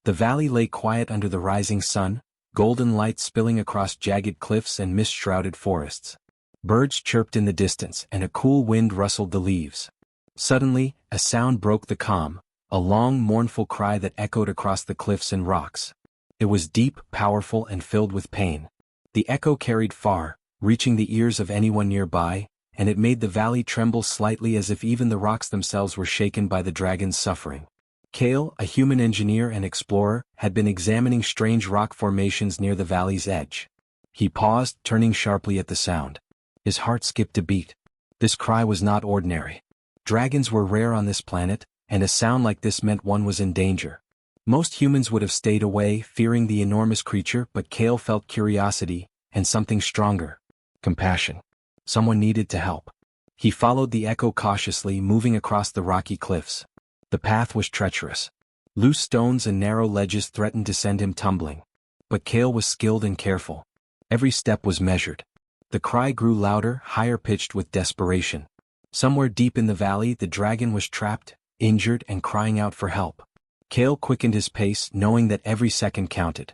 The valley lay quiet under the rising sun, golden light spilling across jagged cliffs and mist-shrouded forests. Birds chirped in the distance and a cool wind rustled the leaves. Suddenly, a sound broke the calm, a long mournful cry that echoed across the cliffs and rocks. It was deep, powerful, and filled with pain. The echo carried far, reaching the ears of anyone nearby, and it made the valley tremble slightly as if even the rocks themselves were shaken by the dragon's suffering. Kale, a human engineer and explorer, had been examining strange rock formations near the valley's edge. He paused, turning sharply at the sound. His heart skipped a beat. This cry was not ordinary. Dragons were rare on this planet, and a sound like this meant one was in danger. Most humans would have stayed away, fearing the enormous creature, but Kale felt curiosity, and something stronger. Compassion. Someone needed to help. He followed the echo cautiously, moving across the rocky cliffs. The path was treacherous. Loose stones and narrow ledges threatened to send him tumbling. But Kale was skilled and careful. Every step was measured. The cry grew louder, higher-pitched with desperation. Somewhere deep in the valley, the dragon was trapped, injured, and crying out for help. Kale quickened his pace, knowing that every second counted.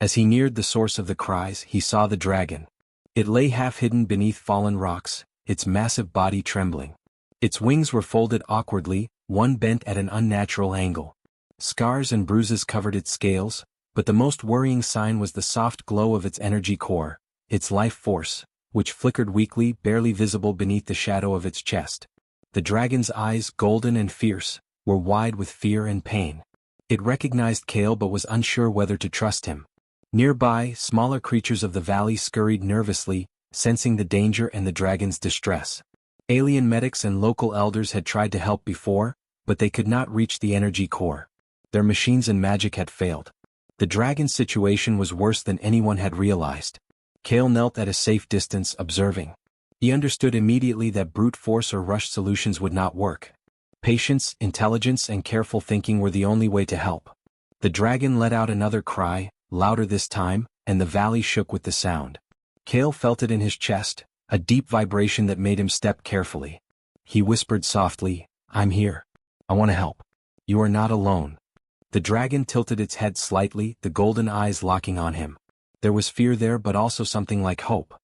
As he neared the source of the cries, he saw the dragon. It lay half-hidden beneath fallen rocks, its massive body trembling. Its wings were folded awkwardly, one bent at an unnatural angle. Scars and bruises covered its scales, but the most worrying sign was the soft glow of its energy core, its life force, which flickered weakly, barely visible beneath the shadow of its chest. The dragon's eyes, golden and fierce, were wide with fear and pain. It recognized Kale but was unsure whether to trust him. Nearby, smaller creatures of the valley scurried nervously, sensing the danger and the dragon's distress. Alien medics and local elders had tried to help before, but they could not reach the energy core. Their machines and magic had failed. The dragon's situation was worse than anyone had realized. Kale knelt at a safe distance, observing. He understood immediately that brute force or rushed solutions would not work. Patience, intelligence, and careful thinking were the only way to help. The dragon let out another cry, louder this time, and the valley shook with the sound. Kale felt it in his chest, a deep vibration that made him step carefully. He whispered softly, "I'm here. I want to help. You are not alone." The dragon tilted its head slightly, the golden eyes locking on him. There was fear there but also something like hope.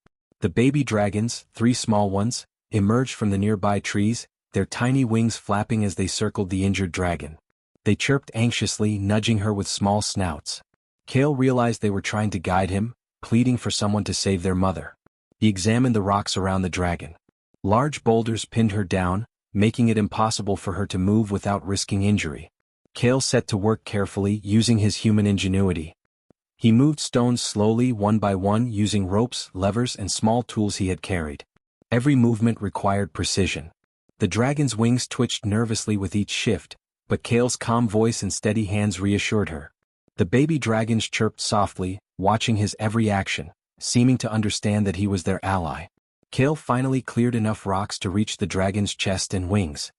The baby dragons, 3 small ones, emerged from the nearby trees, their tiny wings flapping as they circled the injured dragon. They chirped anxiously, nudging her with small snouts. Kale realized they were trying to guide him, pleading for someone to save their mother. He examined the rocks around the dragon. Large boulders pinned her down, making it impossible for her to move without risking injury. Kale set to work carefully, using his human ingenuity. He moved stones slowly, one by one, using ropes, levers, and small tools he had carried. Every movement required precision. The dragon's wings twitched nervously with each shift, but Kale's calm voice and steady hands reassured her. The baby dragons chirped softly, watching his every action, seeming to understand that he was their ally. Kale finally cleared enough rocks to reach the dragon's chest and wings.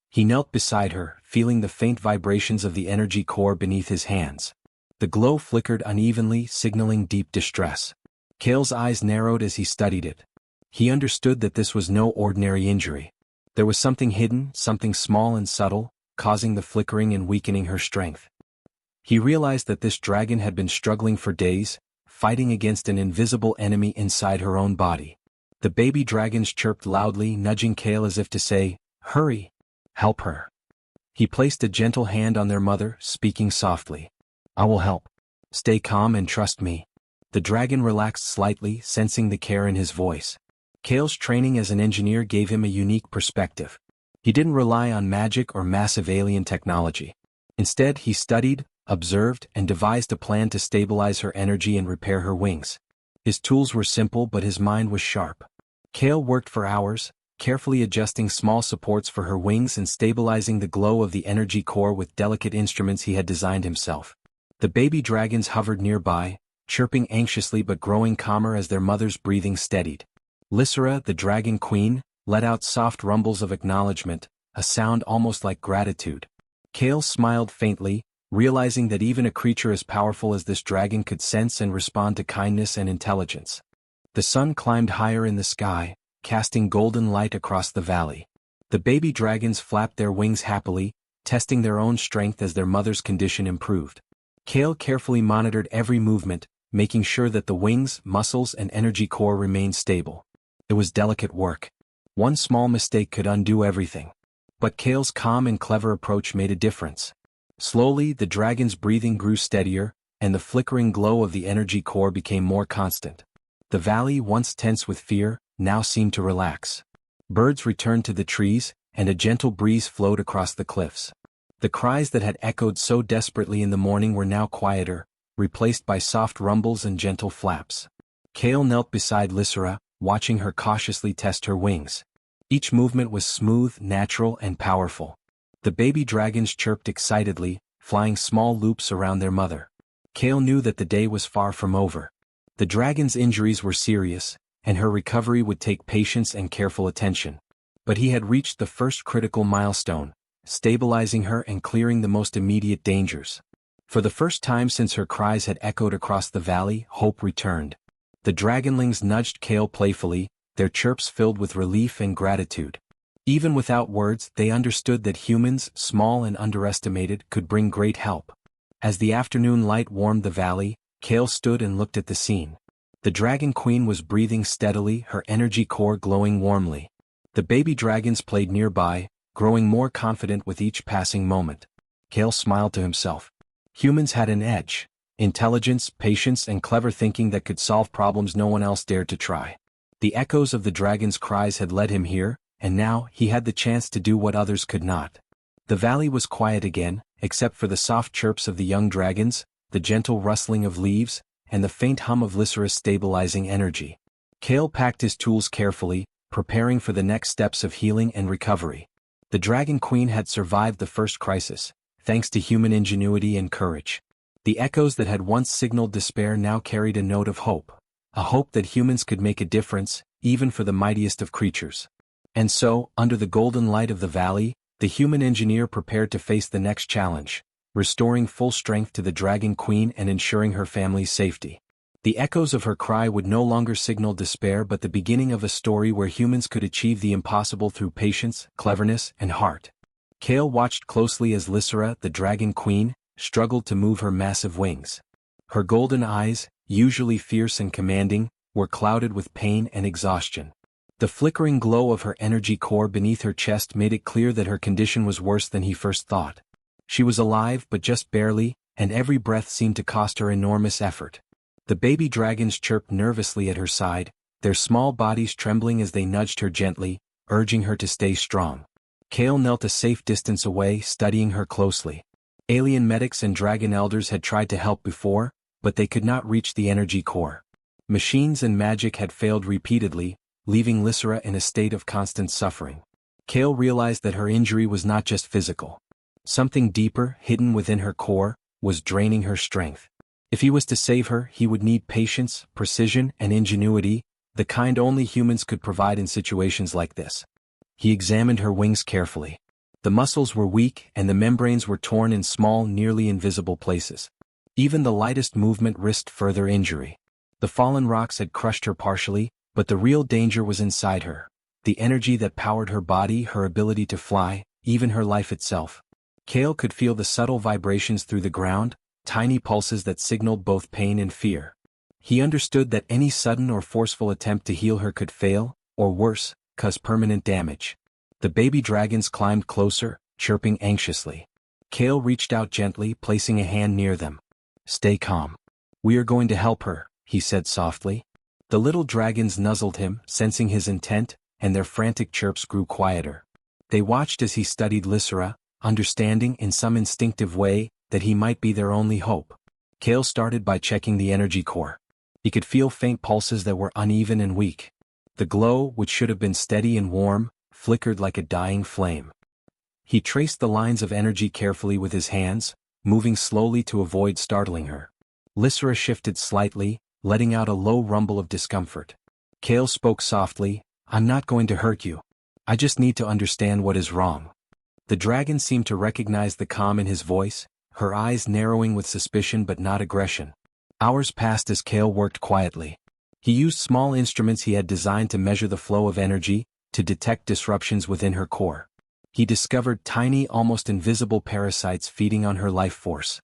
He knelt beside her, feeling the faint vibrations of the energy core beneath his hands. The glow flickered unevenly, signaling deep distress. Kale's eyes narrowed as he studied it. He understood that this was no ordinary injury. There was something hidden, something small and subtle, causing the flickering and weakening her strength. He realized that this dragon had been struggling for days, fighting against an invisible enemy inside her own body. The baby dragons chirped loudly, nudging Kale as if to say, "Hurry! Help her." He placed a gentle hand on their mother, speaking softly. "I will help. Stay calm and trust me." The dragon relaxed slightly, sensing the care in his voice. Kale's training as an engineer gave him a unique perspective. He didn't rely on magic or massive alien technology. Instead, he studied, observed, and devised a plan to stabilize her energy and repair her wings. His tools were simple but his mind was sharp. Kale worked for hours, carefully adjusting small supports for her wings and stabilizing the glow of the energy core with delicate instruments he had designed himself. The baby dragons hovered nearby, chirping anxiously but growing calmer as their mother's breathing steadied. Lysera, the dragon queen, let out soft rumbles of acknowledgement, a sound almost like gratitude. Kale smiled faintly, realizing that even a creature as powerful as this dragon could sense and respond to kindness and intelligence. The sun climbed higher in the sky, casting golden light across the valley. The baby dragons flapped their wings happily, testing their own strength as their mother's condition improved. Kale carefully monitored every movement, making sure that the wings, muscles, and energy core remained stable. It was delicate work. One small mistake could undo everything. But Kale's calm and clever approach made a difference. Slowly, the dragon's breathing grew steadier, and the flickering glow of the energy core became more constant. The valley, once tense with fear, now seemed to relax. Birds returned to the trees, and a gentle breeze flowed across the cliffs. The cries that had echoed so desperately in the morning were now quieter, replaced by soft rumbles and gentle flaps. Kale knelt beside Lysera, watching her cautiously test her wings. Each movement was smooth, natural, and powerful. The baby dragons chirped excitedly, flying small loops around their mother. Kale knew that the day was far from over. The dragon's injuries were serious, and her recovery would take patience and careful attention. But he had reached the first critical milestone, stabilizing her and clearing the most immediate dangers. For the first time since her cries had echoed across the valley, hope returned. The dragonlings nudged Kale playfully, their chirps filled with relief and gratitude. Even without words, they understood that humans, small and underestimated, could bring great help. As the afternoon light warmed the valley, Kale stood and looked at the scene. The Dragon Queen was breathing steadily, her energy core glowing warmly. The baby dragons played nearby, growing more confident with each passing moment. Kale smiled to himself. Humans had an edge: intelligence, patience, and clever thinking that could solve problems no one else dared to try. The echoes of the dragon's cries had led him here, and now he had the chance to do what others could not. The valley was quiet again, except for the soft chirps of the young dragons, the gentle rustling of leaves, and the faint hum of Lysera's stabilizing energy. Kale packed his tools carefully, preparing for the next steps of healing and recovery. The Dragon Queen had survived the first crisis, thanks to human ingenuity and courage. The echoes that had once signaled despair now carried a note of hope. A hope that humans could make a difference, even for the mightiest of creatures. And so, under the golden light of the valley, the human engineer prepared to face the next challenge, restoring full strength to the Dragon Queen and ensuring her family's safety. The echoes of her cry would no longer signal despair but the beginning of a story where humans could achieve the impossible through patience, cleverness, and heart. Kale watched closely as Lysera, the Dragon Queen, struggled to move her massive wings. Her golden eyes, usually fierce and commanding, were clouded with pain and exhaustion. The flickering glow of her energy core beneath her chest made it clear that her condition was worse than he first thought. She was alive but just barely, and every breath seemed to cost her enormous effort. The baby dragons chirped nervously at her side, their small bodies trembling as they nudged her gently, urging her to stay strong. Kale knelt a safe distance away, studying her closely. Alien medics and dragon elders had tried to help before, but they could not reach the energy core. Machines and magic had failed repeatedly, leaving Lysera in a state of constant suffering. Kale realized that her injury was not just physical. Something deeper, hidden within her core, was draining her strength. If he was to save her, he would need patience, precision, and ingenuity, the kind only humans could provide in situations like this. He examined her wings carefully. The muscles were weak and the membranes were torn in small, nearly invisible places. Even the lightest movement risked further injury. The fallen rocks had crushed her partially, but the real danger was inside her. The energy that powered her body, her ability to fly, even her life itself. Kale could feel the subtle vibrations through the ground, tiny pulses that signaled both pain and fear. He understood that any sudden or forceful attempt to heal her could fail, or worse, cause permanent damage. The baby dragons climbed closer, chirping anxiously. Kale reached out gently, placing a hand near them. "Stay calm. We are going to help her," he said softly. The little dragons nuzzled him, sensing his intent, and their frantic chirps grew quieter. They watched as he studied Lysera, understanding in some instinctive way that he might be their only hope. Kale started by checking the energy core. He could feel faint pulses that were uneven and weak. The glow, which should have been steady and warm, flickered like a dying flame. He traced the lines of energy carefully with his hands, moving slowly to avoid startling her. Lysera shifted slightly, letting out a low rumble of discomfort. Kale spoke softly, "I'm not going to hurt you. I just need to understand what is wrong." The dragon seemed to recognize the calm in his voice, her eyes narrowing with suspicion but not aggression. Hours passed as Kale worked quietly. He used small instruments he had designed to measure the flow of energy, to detect disruptions within her core. He discovered tiny, almost invisible parasites feeding on her life force.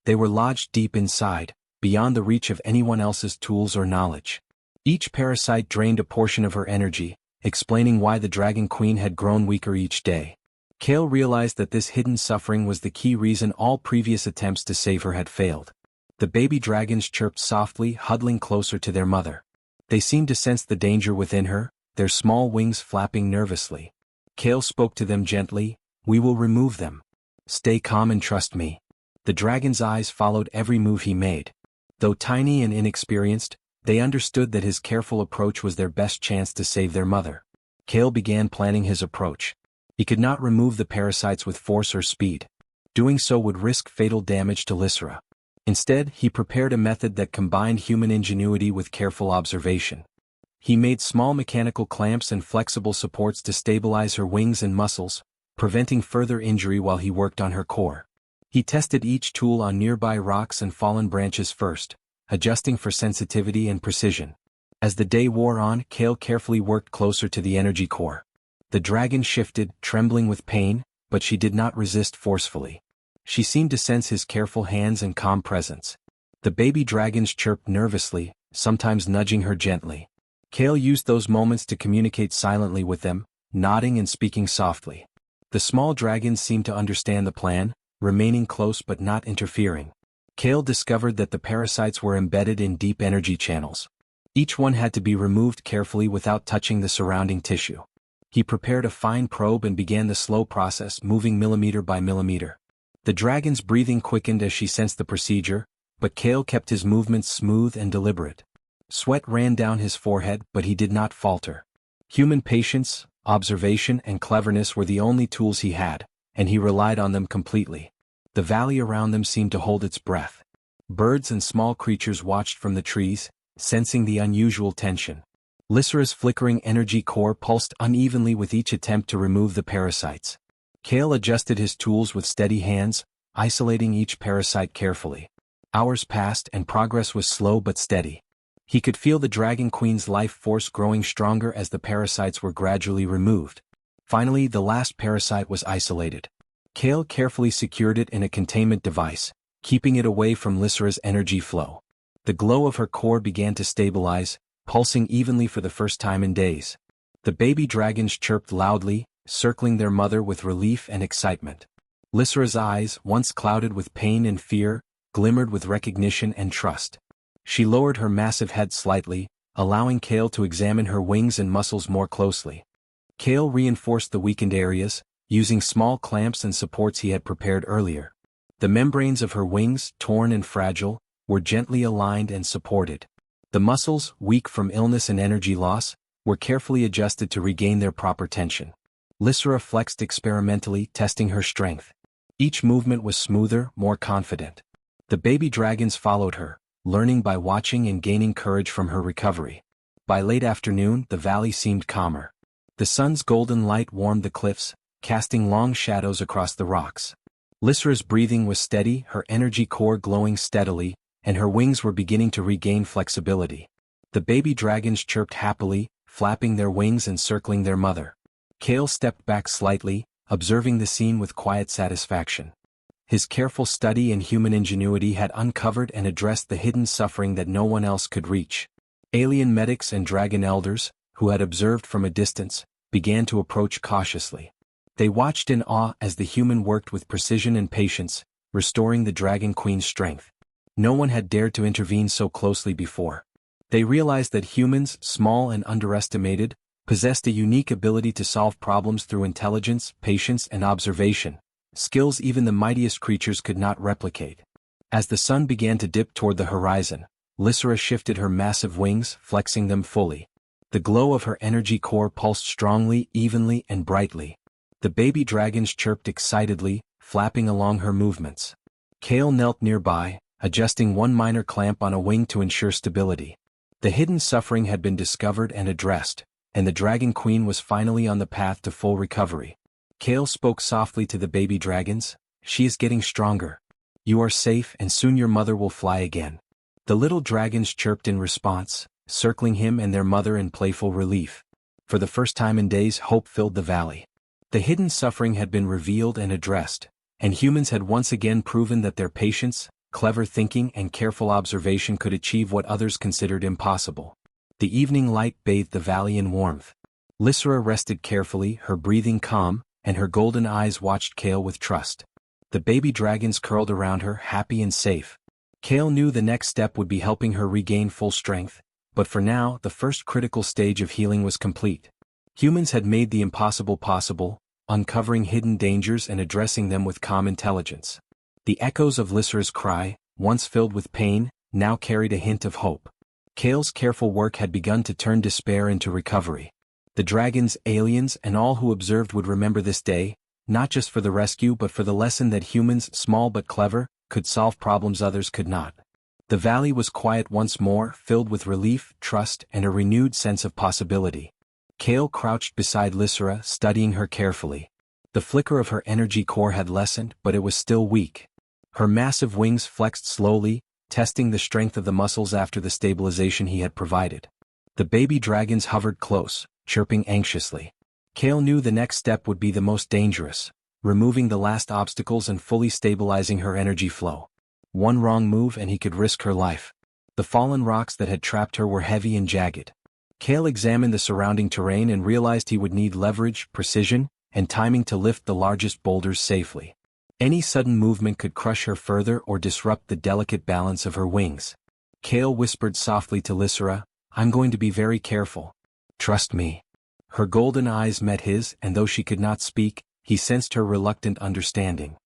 They were lodged deep inside, beyond the reach of anyone else's tools or knowledge. Each parasite drained a portion of her energy, explaining why the Dragon Queen had grown weaker each day. Kale realized that this hidden suffering was the key reason all previous attempts to save her had failed. The baby dragons chirped softly, huddling closer to their mother. They seemed to sense the danger within her, their small wings flapping nervously. Kale spoke to them gently, "We will remove them. Stay calm and trust me." The dragon's eyes followed every move he made. Though tiny and inexperienced, they understood that his careful approach was their best chance to save their mother. Kale began planning his approach. He could not remove the parasites with force or speed. Doing so would risk fatal damage to Lysra. Instead, he prepared a method that combined human ingenuity with careful observation. He made small mechanical clamps and flexible supports to stabilize her wings and muscles, preventing further injury while he worked on her core. He tested each tool on nearby rocks and fallen branches first, adjusting for sensitivity and precision. As the day wore on, Kale carefully worked closer to the energy core. The dragon shifted, trembling with pain, but she did not resist forcefully. She seemed to sense his careful hands and calm presence. The baby dragons chirped nervously, sometimes nudging her gently. Kale used those moments to communicate silently with them, nodding and speaking softly. The small dragons seemed to understand the plan, remaining close but not interfering. Kale discovered that the parasites were embedded in deep energy channels. Each one had to be removed carefully without touching the surrounding tissue. He prepared a fine probe and began the slow process, moving millimeter by millimeter. The dragon's breathing quickened as she sensed the procedure, but Kale kept his movements smooth and deliberate. Sweat ran down his forehead, but he did not falter. Human patience, observation, and cleverness were the only tools he had, and he relied on them completely. The valley around them seemed to hold its breath. Birds and small creatures watched from the trees, sensing the unusual tension. Lysra's flickering energy core pulsed unevenly with each attempt to remove the parasites. Kale adjusted his tools with steady hands, isolating each parasite carefully. Hours passed and progress was slow but steady. He could feel the Dragon Queen's life force growing stronger as the parasites were gradually removed. Finally, the last parasite was isolated. Kale carefully secured it in a containment device, keeping it away from Lysra's energy flow. The glow of her core began to stabilize, pulsing evenly for the first time in days. The baby dragons chirped loudly, circling their mother with relief and excitement. Lysra's eyes, once clouded with pain and fear, glimmered with recognition and trust. She lowered her massive head slightly, allowing Kale to examine her wings and muscles more closely. Kale reinforced the weakened areas, using small clamps and supports he had prepared earlier. The membranes of her wings, torn and fragile, were gently aligned and supported. The muscles, weak from illness and energy loss, were carefully adjusted to regain their proper tension. Lysra flexed experimentally, testing her strength. Each movement was smoother, more confident. The baby dragons followed her, learning by watching and gaining courage from her recovery. By late afternoon, the valley seemed calmer. The sun's golden light warmed the cliffs, casting long shadows across the rocks. Lysra's breathing was steady, her energy core glowing steadily, and her wings were beginning to regain flexibility. The baby dragons chirped happily, flapping their wings and circling their mother. Kale stepped back slightly, observing the scene with quiet satisfaction. His careful study and human ingenuity had uncovered and addressed the hidden suffering that no one else could reach. Alien medics and dragon elders, who had observed from a distance, began to approach cautiously. They watched in awe as the human worked with precision and patience, restoring the Dragon Queen's strength. No one had dared to intervene so closely before. They realized that humans, small and underestimated, possessed a unique ability to solve problems through intelligence, patience, and observation, skills even the mightiest creatures could not replicate. As the sun began to dip toward the horizon, Lysra shifted her massive wings, flexing them fully. The glow of her energy core pulsed strongly, evenly, and brightly. The baby dragons chirped excitedly, flapping along her movements. Kale knelt nearby, adjusting one minor clamp on a wing to ensure stability. The hidden suffering had been discovered and addressed, and the Dragon Queen was finally on the path to full recovery. Kale spoke softly to the baby dragons, "She is getting stronger. You are safe and soon your mother will fly again." The little dragons chirped in response, circling him and their mother in playful relief. For the first time in days, hope filled the valley. The hidden suffering had been revealed and addressed, and humans had once again proven that their patience, clever thinking and careful observation could achieve what others considered impossible. The evening light bathed the valley in warmth. Lysra rested carefully, her breathing calm, and her golden eyes watched Kale with trust. The baby dragons curled around her, happy and safe. Kale knew the next step would be helping her regain full strength, but for now the first critical stage of healing was complete. Humans had made the impossible possible, uncovering hidden dangers and addressing them with calm intelligence. The echoes of Lysra's cry, once filled with pain, now carried a hint of hope. Kale's careful work had begun to turn despair into recovery. The dragons, aliens, and all who observed would remember this day, not just for the rescue but for the lesson that humans, small but clever, could solve problems others could not. The valley was quiet once more, filled with relief, trust, and a renewed sense of possibility. Kale crouched beside Lysra, studying her carefully. The flicker of her energy core had lessened, but it was still weak. Her massive wings flexed slowly, testing the strength of the muscles after the stabilization he had provided. The baby dragons hovered close, chirping anxiously. Kale knew the next step would be the most dangerous, removing the last obstacles and fully stabilizing her energy flow. One wrong move and he could risk her life. The fallen rocks that had trapped her were heavy and jagged. Kale examined the surrounding terrain and realized he would need leverage, precision, and timing to lift the largest boulders safely. Any sudden movement could crush her further or disrupt the delicate balance of her wings. Kale whispered softly to Lysra, "I'm going to be very careful. Trust me." Her golden eyes met his, and though she could not speak, he sensed her reluctant understanding.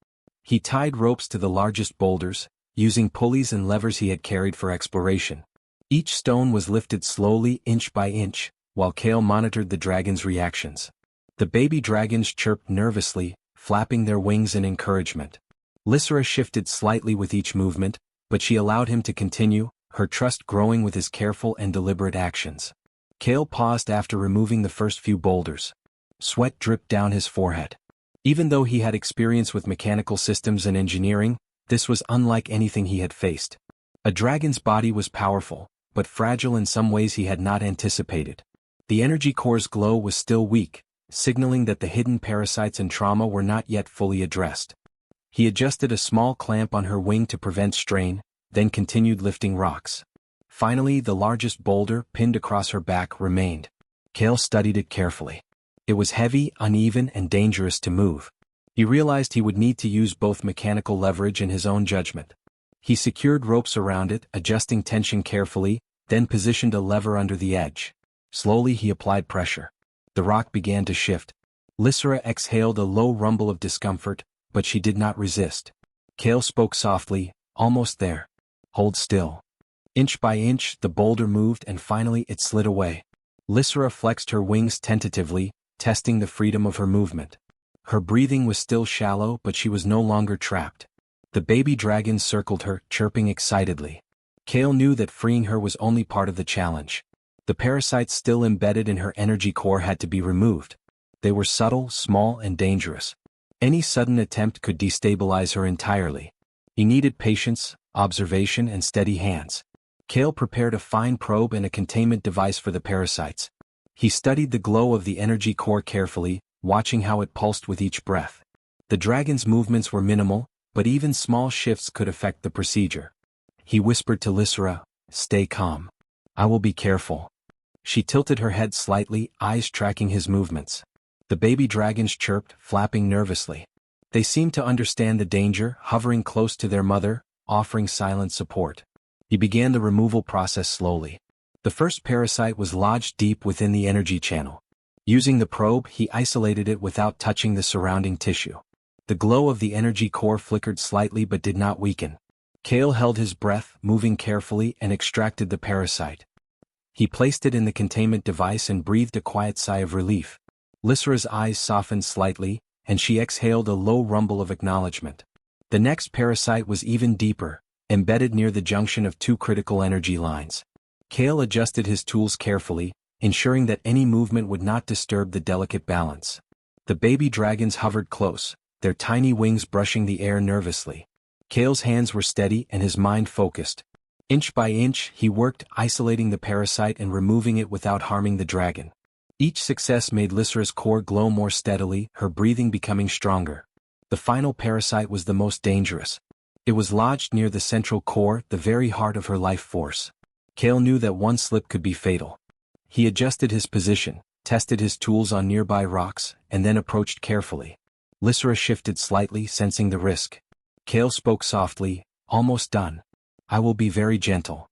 He tied ropes to the largest boulders, using pulleys and levers he had carried for exploration. Each stone was lifted slowly, inch by inch, while Kale monitored the dragon's reactions. The baby dragons chirped nervously, flapping their wings in encouragement. Lysra shifted slightly with each movement, but she allowed him to continue, her trust growing with his careful and deliberate actions. Kale paused after removing the first few boulders. Sweat dripped down his forehead. Even though he had experience with mechanical systems and engineering, this was unlike anything he had faced. A dragon's body was powerful, but fragile in some ways he had not anticipated. The energy core's glow was still weak, signaling that the hidden parasites and trauma were not yet fully addressed. He adjusted a small clamp on her wing to prevent strain, then continued lifting rocks. Finally, the largest boulder, pinned across her back, remained. Kale studied it carefully. It was heavy, uneven, and dangerous to move. He realized he would need to use both mechanical leverage and his own judgment. He secured ropes around it, adjusting tension carefully, then positioned a lever under the edge. Slowly he applied pressure. The rock began to shift. Lysra exhaled a low rumble of discomfort, but she did not resist. Kale spoke softly, "Almost there. Hold still." Inch by inch, the boulder moved and finally it slid away. Lysra flexed her wings tentatively, testing the freedom of her movement. Her breathing was still shallow, but she was no longer trapped. The baby dragons circled her, chirping excitedly. Kale knew that freeing her was only part of the challenge. The parasites still embedded in her energy core had to be removed. They were subtle, small, and dangerous. Any sudden attempt could destabilize her entirely. He needed patience, observation, and steady hands. Kale prepared a fine probe and a containment device for the parasites. He studied the glow of the energy core carefully, watching how it pulsed with each breath. The dragon's movements were minimal, but even small shifts could affect the procedure. He whispered to Lysra, "Stay calm. I will be careful." She tilted her head slightly, eyes tracking his movements. The baby dragons chirped, flapping nervously. They seemed to understand the danger, hovering close to their mother, offering silent support. He began the removal process slowly. The first parasite was lodged deep within the energy channel. Using the probe, he isolated it without touching the surrounding tissue. The glow of the energy core flickered slightly but did not weaken. Kale held his breath, moving carefully, and extracted the parasite. He placed it in the containment device and breathed a quiet sigh of relief. Lysra's eyes softened slightly, and she exhaled a low rumble of acknowledgement. The next parasite was even deeper, embedded near the junction of two critical energy lines. Kale adjusted his tools carefully, ensuring that any movement would not disturb the delicate balance. The baby dragons hovered close, their tiny wings brushing the air nervously. Kale's hands were steady and his mind focused. Inch by inch, he worked, isolating the parasite and removing it without harming the dragon. Each success made Lysra's core glow more steadily, her breathing becoming stronger. The final parasite was the most dangerous. It was lodged near the central core, the very heart of her life force. Kale knew that one slip could be fatal. He adjusted his position, tested his tools on nearby rocks, and then approached carefully. Lysra shifted slightly, sensing the risk. Kale spoke softly, "Almost done. I will be very gentle."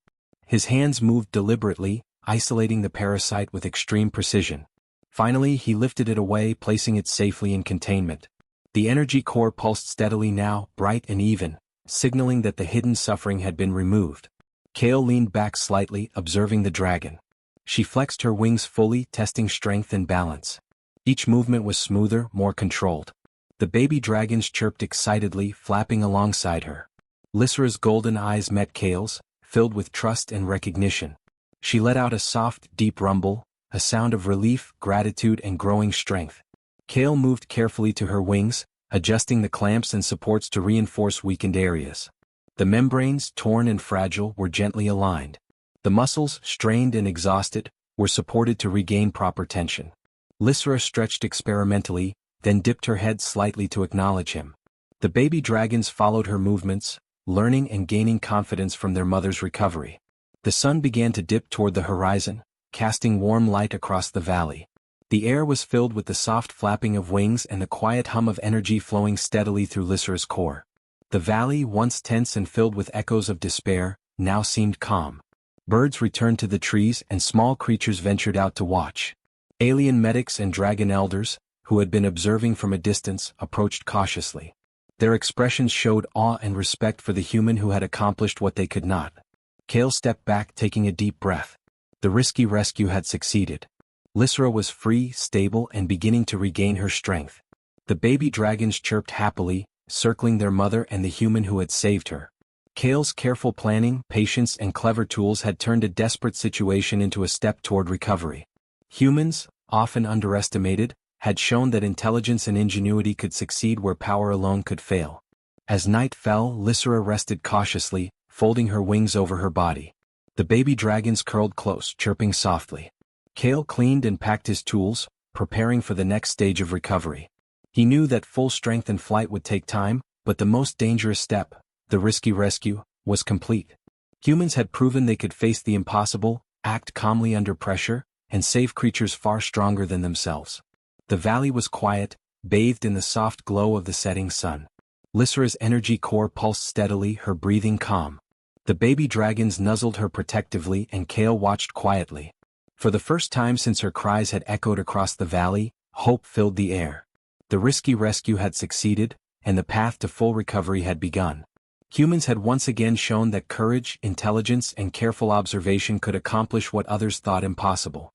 His hands moved deliberately, isolating the parasite with extreme precision. Finally, he lifted it away, placing it safely in containment. The energy core pulsed steadily now, bright and even, signaling that the hidden suffering had been removed. Kale leaned back slightly, observing the dragon. She flexed her wings fully, testing strength and balance. Each movement was smoother, more controlled. The baby dragons chirped excitedly, flapping alongside her. Lysra's golden eyes met Kale's, filled with trust and recognition. She let out a soft, deep rumble, a sound of relief, gratitude, and growing strength. Kale moved carefully to her wings, adjusting the clamps and supports to reinforce weakened areas. The membranes, torn and fragile, were gently aligned. The muscles, strained and exhausted, were supported to regain proper tension. Lysra stretched experimentally, then dipped her head slightly to acknowledge him. The baby dragons followed her movements, learning and gaining confidence from their mother's recovery. The sun began to dip toward the horizon, casting warm light across the valley. The air was filled with the soft flapping of wings and the quiet hum of energy flowing steadily through Lysra's core. The valley, once tense and filled with echoes of despair, now seemed calm. Birds returned to the trees and small creatures ventured out to watch. Alien medics and dragon elders, who had been observing from a distance, approached cautiously. Their expressions showed awe and respect for the human who had accomplished what they could not. Kale stepped back, taking a deep breath. The risky rescue had succeeded. Lysra was free, stable, and beginning to regain her strength. The baby dragons chirped happily, circling their mother and the human who had saved her. Kale's careful planning, patience, and clever tools had turned a desperate situation into a step toward recovery. Humans, often underestimated, had shown that intelligence and ingenuity could succeed where power alone could fail. As night fell, Lysra rested cautiously, folding her wings over her body. The baby dragons curled close, chirping softly. Kale cleaned and packed his tools, preparing for the next stage of recovery. He knew that full strength and flight would take time, but the most dangerous step, the risky rescue, was complete. Humans had proven they could face the impossible, act calmly under pressure, and save creatures far stronger than themselves. The valley was quiet, bathed in the soft glow of the setting sun. Lysra's energy core pulsed steadily, her breathing calm. The baby dragons nuzzled her protectively and Kale watched quietly. For the first time since her cries had echoed across the valley, hope filled the air. The risky rescue had succeeded, and the path to full recovery had begun. Humans had once again shown that courage, intelligence, and careful observation could accomplish what others thought impossible.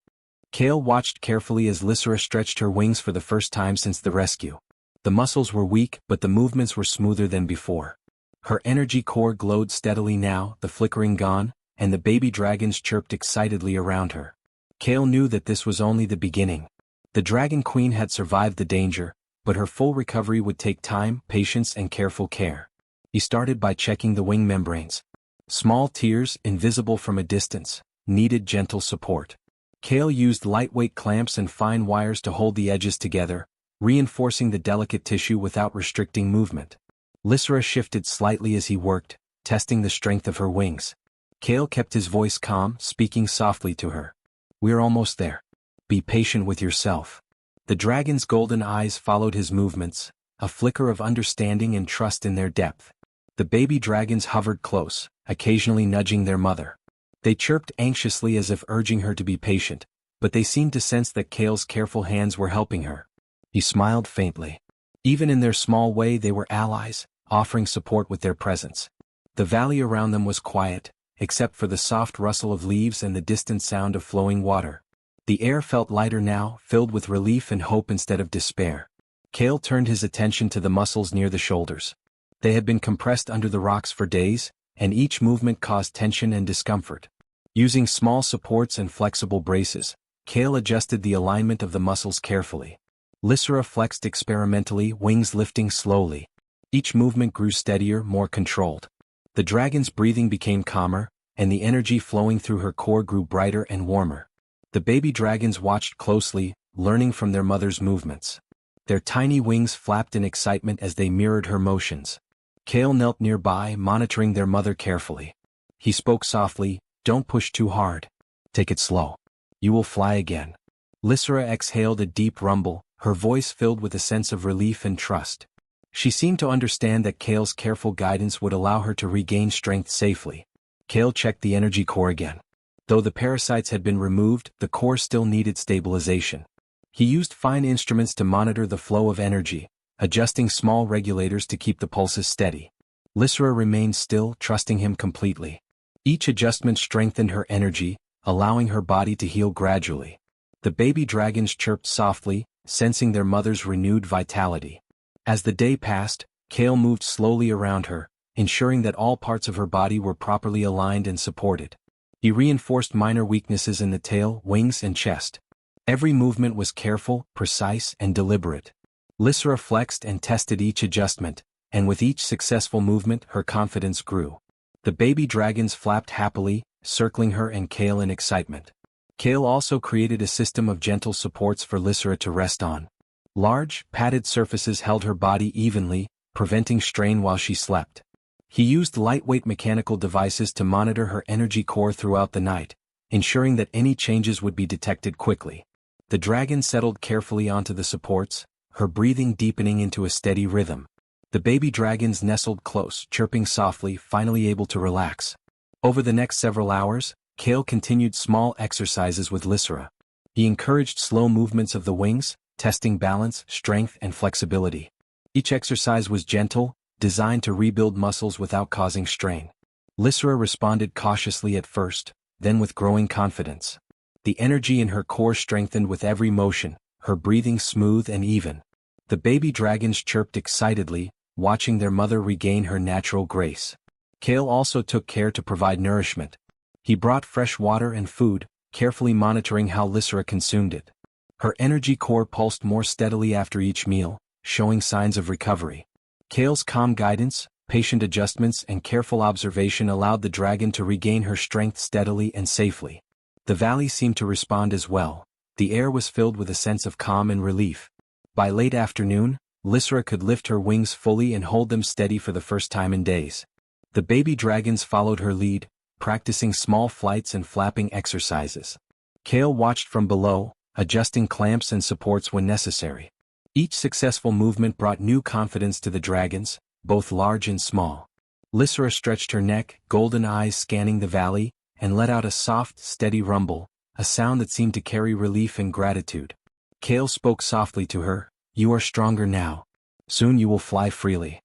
Kale watched carefully as Lysra stretched her wings for the first time since the rescue. The muscles were weak, but the movements were smoother than before. Her energy core glowed steadily now, the flickering gone, and the baby dragons chirped excitedly around her. Kale knew that this was only the beginning. The Dragon Queen had survived the danger, but her full recovery would take time, patience, and careful care. He started by checking the wing membranes. Small tears, invisible from a distance, needed gentle support. Kale used lightweight clamps and fine wires to hold the edges together, reinforcing the delicate tissue without restricting movement. Lysra shifted slightly as he worked, testing the strength of her wings. Kale kept his voice calm, speaking softly to her. "We're almost there. Be patient with yourself." The dragon's golden eyes followed his movements, a flicker of understanding and trust in their depth. The baby dragons hovered close, occasionally nudging their mother. They chirped anxiously as if urging her to be patient, but they seemed to sense that Kale's careful hands were helping her. He smiled faintly. Even in their small way they were allies, offering support with their presence. The valley around them was quiet, except for the soft rustle of leaves and the distant sound of flowing water. The air felt lighter now, filled with relief and hope instead of despair. Kale turned his attention to the muscles near the shoulders. They had been compressed under the rocks for days, and each movement caused tension and discomfort. Using small supports and flexible braces, Kale adjusted the alignment of the muscles carefully. Lysra flexed experimentally, wings lifting slowly. Each movement grew steadier, more controlled. The dragon's breathing became calmer, and the energy flowing through her core grew brighter and warmer. The baby dragons watched closely, learning from their mother's movements. Their tiny wings flapped in excitement as they mirrored her motions. Kale knelt nearby, monitoring their mother carefully. He spoke softly, "Don't push too hard. Take it slow. You will fly again." Lysra exhaled a deep rumble, her voice filled with a sense of relief and trust. She seemed to understand that Kale's careful guidance would allow her to regain strength safely. Kale checked the energy core again. Though the parasites had been removed, the core still needed stabilization. He used fine instruments to monitor the flow of energy, adjusting small regulators to keep the pulses steady. Lysra remained still, trusting him completely. Each adjustment strengthened her energy, allowing her body to heal gradually. The baby dragons chirped softly, sensing their mother's renewed vitality. As the day passed, Kale moved slowly around her, ensuring that all parts of her body were properly aligned and supported. He reinforced minor weaknesses in the tail, wings, and chest. Every movement was careful, precise, and deliberate. Lysra flexed and tested each adjustment, and with each successful movement her confidence grew. The baby dragons flapped happily, circling her and Kale in excitement. Kale also created a system of gentle supports for Lysra to rest on. Large, padded surfaces held her body evenly, preventing strain while she slept. He used lightweight mechanical devices to monitor her energy core throughout the night, ensuring that any changes would be detected quickly. The dragon settled carefully onto the supports, her breathing deepening into a steady rhythm. The baby dragons nestled close, chirping softly, finally able to relax. Over the next several hours, Kale continued small exercises with Lysra. He encouraged slow movements of the wings, testing balance, strength, and flexibility. Each exercise was gentle, designed to rebuild muscles without causing strain. Lysra responded cautiously at first, then with growing confidence. The energy in her core strengthened with every motion, her breathing smooth and even. The baby dragons chirped excitedly, watching their mother regain her natural grace. Kale also took care to provide nourishment. He brought fresh water and food, carefully monitoring how Lysra consumed it. Her energy core pulsed more steadily after each meal, showing signs of recovery. Kale's calm guidance, patient adjustments, and careful observation allowed the dragon to regain her strength steadily and safely. The valley seemed to respond as well. The air was filled with a sense of calm and relief. By late afternoon, Lysra could lift her wings fully and hold them steady for the first time in days. The baby dragons followed her lead, practicing small flights and flapping exercises. Kale watched from below, adjusting clamps and supports when necessary. Each successful movement brought new confidence to the dragons, both large and small. Lysra stretched her neck, golden eyes scanning the valley, and let out a soft, steady rumble, a sound that seemed to carry relief and gratitude. Kale spoke softly to her, "You are stronger now. Soon you will fly freely."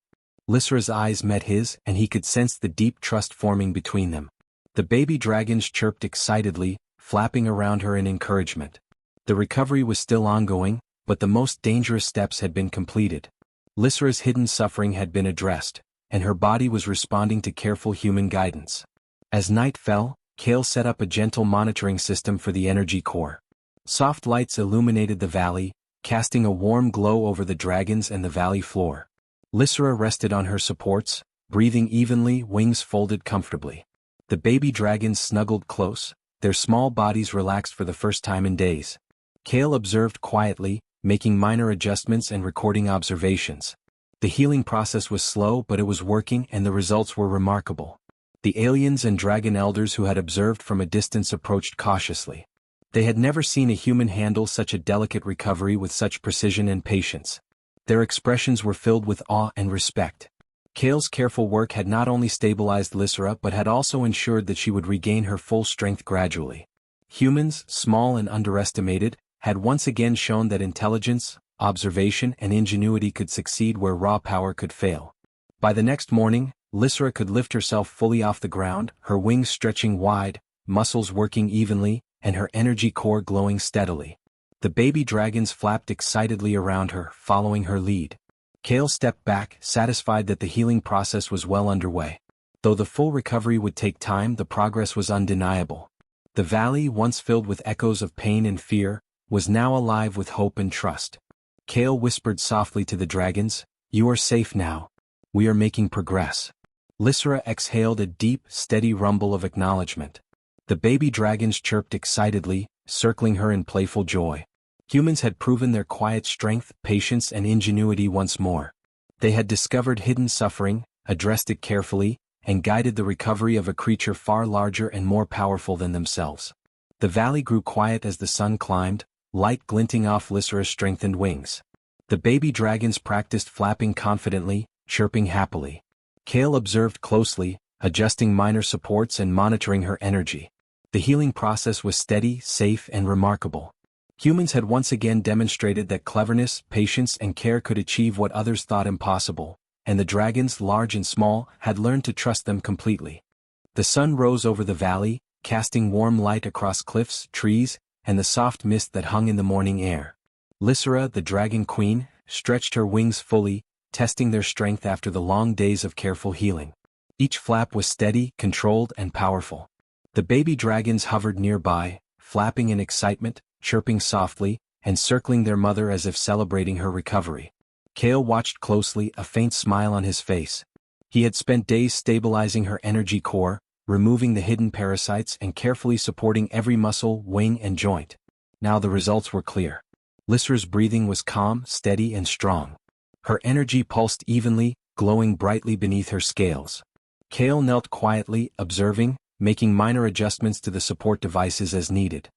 Lysra's eyes met his, and he could sense the deep trust forming between them. The baby dragons chirped excitedly, flapping around her in encouragement. The recovery was still ongoing, but the most dangerous steps had been completed. Lysra's hidden suffering had been addressed, and her body was responding to careful human guidance. As night fell, Kale set up a gentle monitoring system for the energy core. Soft lights illuminated the valley, casting a warm glow over the dragons and the valley floor. Lysra rested on her supports, breathing evenly, wings folded comfortably. The baby dragons snuggled close, their small bodies relaxed for the first time in days. Kale observed quietly, making minor adjustments and recording observations. The healing process was slow, but it was working, and the results were remarkable. The aliens and dragon elders who had observed from a distance approached cautiously. They had never seen a human handle such a delicate recovery with such precision and patience. Their expressions were filled with awe and respect. Kale's careful work had not only stabilized Lysra but had also ensured that she would regain her full strength gradually. Humans, small and underestimated, had once again shown that intelligence, observation, and ingenuity could succeed where raw power could fail. By the next morning, Lysra could lift herself fully off the ground, her wings stretching wide, muscles working evenly, and her energy core glowing steadily. The baby dragons flapped excitedly around her, following her lead. Kale stepped back, satisfied that the healing process was well underway. Though the full recovery would take time, the progress was undeniable. The valley, once filled with echoes of pain and fear, was now alive with hope and trust. Kale whispered softly to the dragons, "You are safe now. We are making progress." Lysra exhaled a deep, steady rumble of acknowledgement. The baby dragons chirped excitedly, circling her in playful joy. Humans had proven their quiet strength, patience, and ingenuity once more. They had discovered hidden suffering, addressed it carefully, and guided the recovery of a creature far larger and more powerful than themselves. The valley grew quiet as the sun climbed, light glinting off Lysera's strengthened wings. The baby dragons practiced flapping confidently, chirping happily. Kale observed closely, adjusting minor supports and monitoring her energy. The healing process was steady, safe, and remarkable. Humans had once again demonstrated that cleverness, patience, and care could achieve what others thought impossible, and the dragons, large and small, had learned to trust them completely. The sun rose over the valley, casting warm light across cliffs, trees, and the soft mist that hung in the morning air. Lysera, the dragon queen, stretched her wings fully, testing their strength after the long days of careful healing. Each flap was steady, controlled, and powerful. The baby dragons hovered nearby, flapping in excitement, chirping softly, and circling their mother as if celebrating her recovery. Kale watched closely, a faint smile on his face. He had spent days stabilizing her energy core, removing the hidden parasites and carefully supporting every muscle, wing, and joint. Now the results were clear. Lysera's breathing was calm, steady, and strong. Her energy pulsed evenly, glowing brightly beneath her scales. Kale knelt quietly, observing, making minor adjustments to the support devices as needed.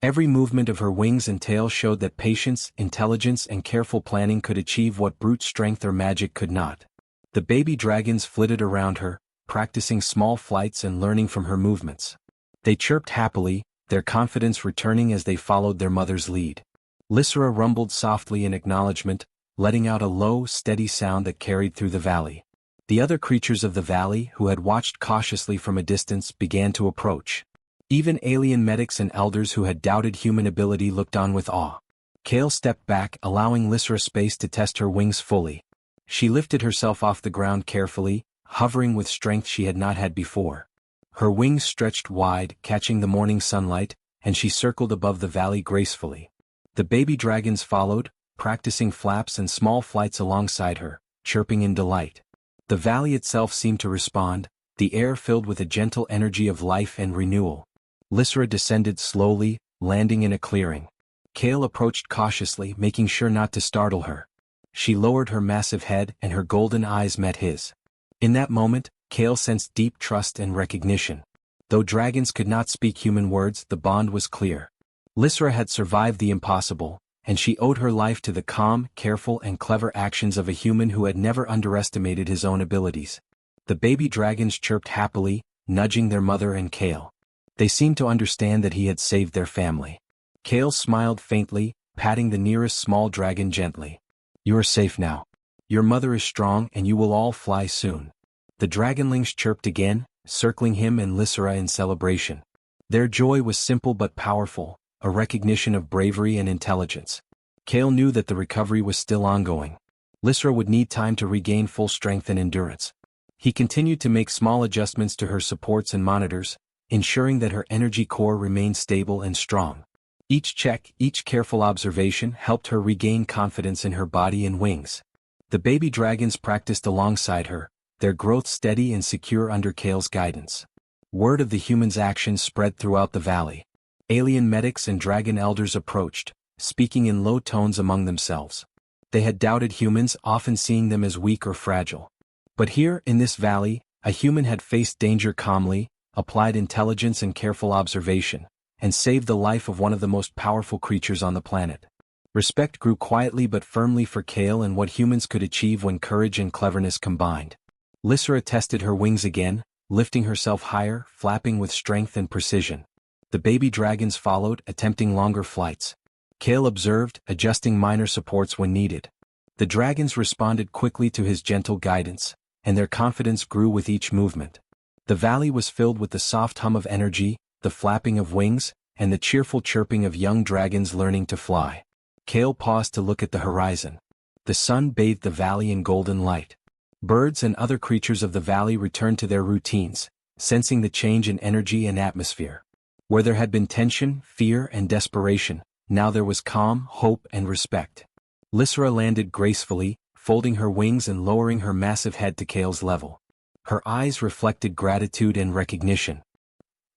Every movement of her wings and tail showed that patience, intelligence, and careful planning could achieve what brute strength or magic could not. The baby dragons flitted around her, practicing small flights and learning from her movements. They chirped happily, their confidence returning as they followed their mother's lead. Lysera rumbled softly in acknowledgement, letting out a low, steady sound that carried through the valley. The other creatures of the valley, who had watched cautiously from a distance, began to approach. Even alien medics and elders who had doubted human ability looked on with awe. Kale stepped back, allowing Lysera space to test her wings fully. She lifted herself off the ground carefully, hovering with strength she had not had before. Her wings stretched wide, catching the morning sunlight, and she circled above the valley gracefully. The baby dragons followed, practicing flaps and small flights alongside her, chirping in delight. The valley itself seemed to respond, the air filled with a gentle energy of life and renewal. Lysera descended slowly, landing in a clearing. Kale approached cautiously, making sure not to startle her. She lowered her massive head and her golden eyes met his. In that moment, Kale sensed deep trust and recognition. Though dragons could not speak human words, the bond was clear. Lysera had survived the impossible, and she owed her life to the calm, careful, and clever actions of a human who had never underestimated his own abilities. The baby dragons chirped happily, nudging their mother and Kale. They seemed to understand that he had saved their family. Kale smiled faintly, patting the nearest small dragon gently. "You are safe now. Your mother is strong and you will all fly soon." The dragonlings chirped again, circling him and Lysera in celebration. Their joy was simple but powerful, a recognition of bravery and intelligence. Kale knew that the recovery was still ongoing. Lysera would need time to regain full strength and endurance. He continued to make small adjustments to her supports and monitors, ensuring that her energy core remained stable and strong. Each check, each careful observation helped her regain confidence in her body and wings. The baby dragons practiced alongside her, their growth steady and secure under Kale's guidance. Word of the humans' actions spread throughout the valley. Alien medics and dragon elders approached, speaking in low tones among themselves. They had doubted humans, often seeing them as weak or fragile. But here, in this valley, a human had faced danger calmly, applied intelligence and careful observation, and saved the life of one of the most powerful creatures on the planet. Respect grew quietly but firmly for Kale and what humans could achieve when courage and cleverness combined. Lysera tested her wings again, lifting herself higher, flapping with strength and precision. The baby dragons followed, attempting longer flights. Kale observed, adjusting minor supports when needed. The dragons responded quickly to his gentle guidance, and their confidence grew with each movement. The valley was filled with the soft hum of energy, the flapping of wings, and the cheerful chirping of young dragons learning to fly. Kale paused to look at the horizon. The sun bathed the valley in golden light. Birds and other creatures of the valley returned to their routines, sensing the change in energy and atmosphere. Where there had been tension, fear, and desperation, now there was calm, hope, and respect. Lysera landed gracefully, folding her wings and lowering her massive head to Kale's level. Her eyes reflected gratitude and recognition.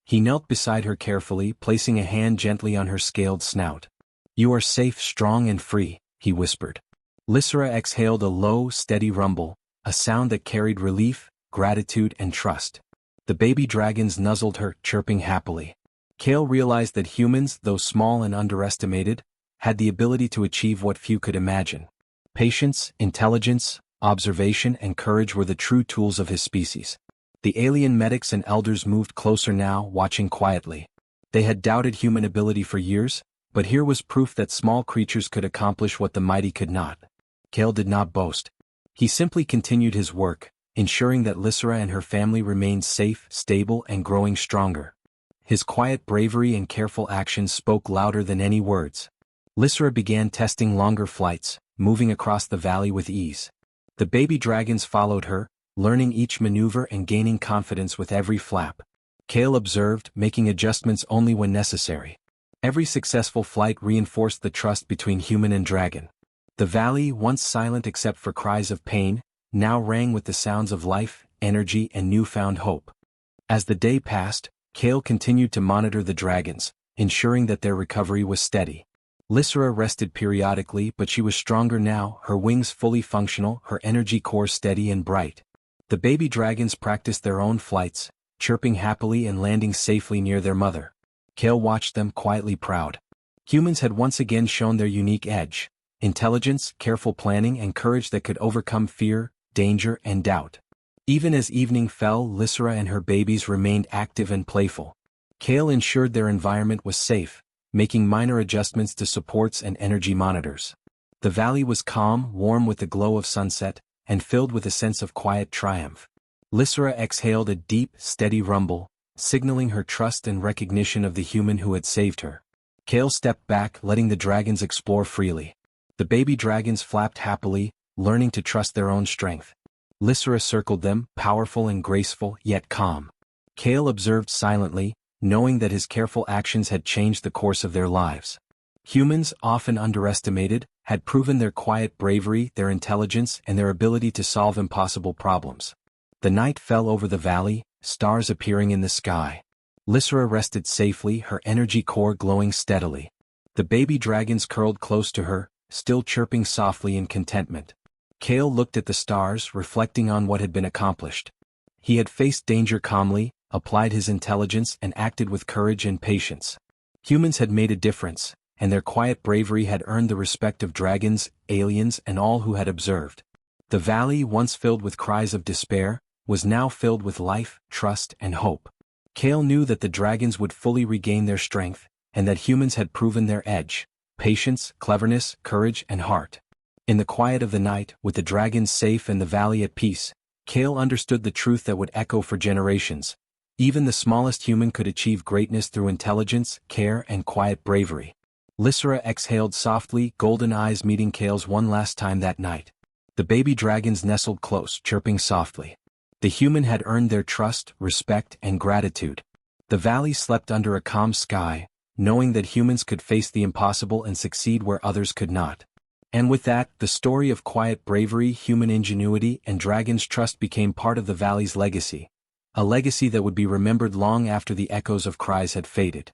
He knelt beside her carefully, placing a hand gently on her scaled snout. "You are safe, strong, and free," he whispered. Lysera exhaled a low, steady rumble, a sound that carried relief, gratitude, and trust. The baby dragons nuzzled her, chirping happily. Kale realized that humans, though small and underestimated, had the ability to achieve what few could imagine. Patience, intelligence, observation, and courage were the true tools of his species. The alien medics and elders moved closer now, watching quietly. They had doubted human ability for years, but here was proof that small creatures could accomplish what the mighty could not. Kale did not boast. He simply continued his work, ensuring that Lysera and her family remained safe, stable, and growing stronger. His quiet bravery and careful actions spoke louder than any words. Lysera began testing longer flights, moving across the valley with ease. The baby dragons followed her, learning each maneuver and gaining confidence with every flap. Kale observed, making adjustments only when necessary. Every successful flight reinforced the trust between human and dragon. The valley, once silent except for cries of pain, now rang with the sounds of life, energy, and newfound hope. As the day passed, Kale continued to monitor the dragons, ensuring that their recovery was steady. Lysera rested periodically, but she was stronger now, her wings fully functional, her energy core steady and bright. The baby dragons practiced their own flights, chirping happily and landing safely near their mother. Kale watched them, quietly proud. Humans had once again shown their unique edge: intelligence, careful planning, and courage that could overcome fear, danger, and doubt. Even as evening fell, Lysera and her babies remained active and playful. Kale ensured their environment was safe, making minor adjustments to supports and energy monitors. The valley was calm, warm with the glow of sunset, and filled with a sense of quiet triumph. Lysera exhaled a deep, steady rumble, signaling her trust and recognition of the human who had saved her. Kale stepped back, letting the dragons explore freely. The baby dragons flapped happily, learning to trust their own strength. Lysera circled them, powerful and graceful, yet calm. Kale observed silently, knowing that his careful actions had changed the course of their lives. Humans, often underestimated, had proven their quiet bravery, their intelligence, and their ability to solve impossible problems. The night fell over the valley, stars appearing in the sky. Lysera rested safely, her energy core glowing steadily. The baby dragons curled close to her, still chirping softly in contentment. Kale looked at the stars, reflecting on what had been accomplished. He had faced danger calmly, applied his intelligence, and acted with courage and patience. Humans had made a difference, and their quiet bravery had earned the respect of dragons, aliens, and all who had observed. The valley, once filled with cries of despair, was now filled with life, trust, and hope. Kale knew that the dragons would fully regain their strength, and that humans had proven their edge: patience, cleverness, courage, and heart. In the quiet of the night, with the dragons safe and the valley at peace, Kale understood the truth that would echo for generations. Even the smallest human could achieve greatness through intelligence, care, and quiet bravery. Lysera exhaled softly, golden eyes meeting Kale's one last time that night. The baby dragons nestled close, chirping softly. The human had earned their trust, respect, and gratitude. The valley slept under a calm sky, knowing that humans could face the impossible and succeed where others could not. And with that, the story of quiet bravery, human ingenuity, and dragons' trust became part of the valley's legacy. A legacy that would be remembered long after the echoes of cries had faded.